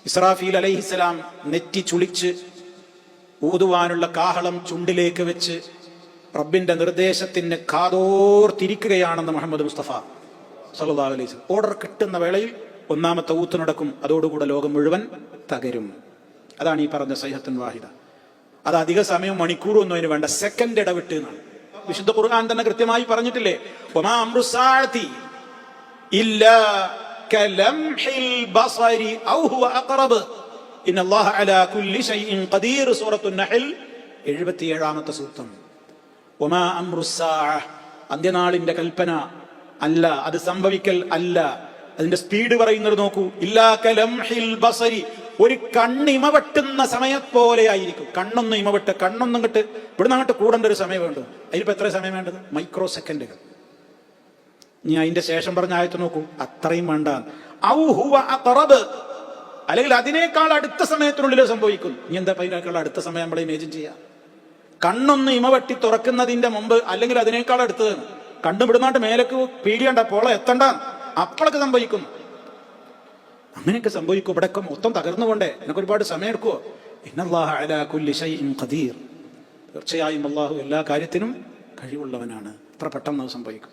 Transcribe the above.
ഇസ്രാഫീൽ അലൈഹിസ്സലാം നെറ്റി ചുളിച്ച് ഊതുവാനുള്ള കാഹളം ചുണ്ടിലേക്ക് വെച്ച് റബ്ബിന്റെ നിർദ്ദേശത്തിന് കാതോർത്തിരിക്കുകയാണെന്ന് മുഹമ്മദ് മുസ്തഫ സല്ലല്ലാഹു അലൈഹി വസല്ലം. ഓർഡർ കിട്ടുന്ന വേളയിൽ ഒന്നാമത്തെ ഊത്ത് നടക്കും. അതോടുകൂടെ ലോകം മുഴുവൻ തകരും. അതാണ് ഈ പറഞ്ഞ സൈഹത്തുൻ വാഹിദ. അത് അധിക സമയം മണിക്കൂറൊന്നും അതിന് വേണ്ട, സെക്കൻഡ് ഇടവിട്ട് എന്നാണ്. വിശുദ്ധ ഖുർആൻ തന്നെ കൃത്യമായി പറഞ്ഞിട്ടില്ലേ, വമാ അംറു സാഅതി ഇല്ലാ കലംഹിൽ ബസരി ഔ ഹുവ അഖറബ് ഇന്നല്ലാഹ അലാ കുല്ലി ഷൈഇൻ ഖദീർ. സൂറത്തുൻ നഹൽ 77-ാമത്തെ സൂക്തം. വമാ അംറു സാഅ, അന്ത്യനാളിന്റെ കൽപ്പന അല്ല, അത് സംഭവിക്കൽ അല്ല. അതിന്റെ സ്പീഡ് പറയുന്നത് നോക്കൂ. ഇല്ലാ കലംഹിൽ ബസരി, ഒരു കണ്ണിമ വെട്ടുന്ന സമയം പോലെ ആയിരിക്കും. കണ്ണൊന്നും ഇമവെട്ട് കണ്ണൊന്നും കിട്ട് ഇവിടുന്ന് അങ്ങോട്ട് കൂടേണ്ട ഒരു സമയം വേണ്ടു. അതിലിപ്പോ എത്ര സമയം വേണ്ടത്? മൈക്രോ സെക്കൻഡുകൾ. ഇനി അതിന്റെ ശേഷം പറഞ്ഞ ആയത്ത് നോക്കൂ, അത്രയും വേണ്ട. ഔ ഹുവ അഖറബ്, അല്ലെങ്കിൽ അതിനേക്കാൾ അടുത്ത സമയത്തിനുള്ളിൽ സംഭവിക്കും. ഇനി എന്താ അതിനേക്കാൾ അടുത്ത സമയം നമ്മളെ ഇമേജിൻ ചെയ്യാം? കണ്ണൊന്ന് ഇമവെട്ടി തുറക്കുന്നതിന്റെ മുമ്പ്, അല്ലെങ്കിൽ അതിനേക്കാൾ അടുത്തത്. കണ്ണു വിടുന്നാട്ട് മേലേക്ക് പീടിയണ്ട, പോള എത്തണ്ട, അപ്പോഴൊക്കെ സംഭവിക്കും. അങ്ങനെയൊക്കെ സംഭവിക്കും. ഇവിടെയൊക്കെ മൊത്തം തകർന്നുകൊണ്ടേ എനിക്ക് ഒരുപാട് സമയം എടുക്കുവോ? ഇന്നല്ലാഹ അലാ കുല്ലി ഷൈഇൻ ഖദീർ, തീർച്ചയായും അള്ളാഹു എല്ലാ കാര്യത്തിനും കഴിവുള്ളവനാണ്. അത്ര പെട്ടെന്ന് അത് സംഭവിക്കും.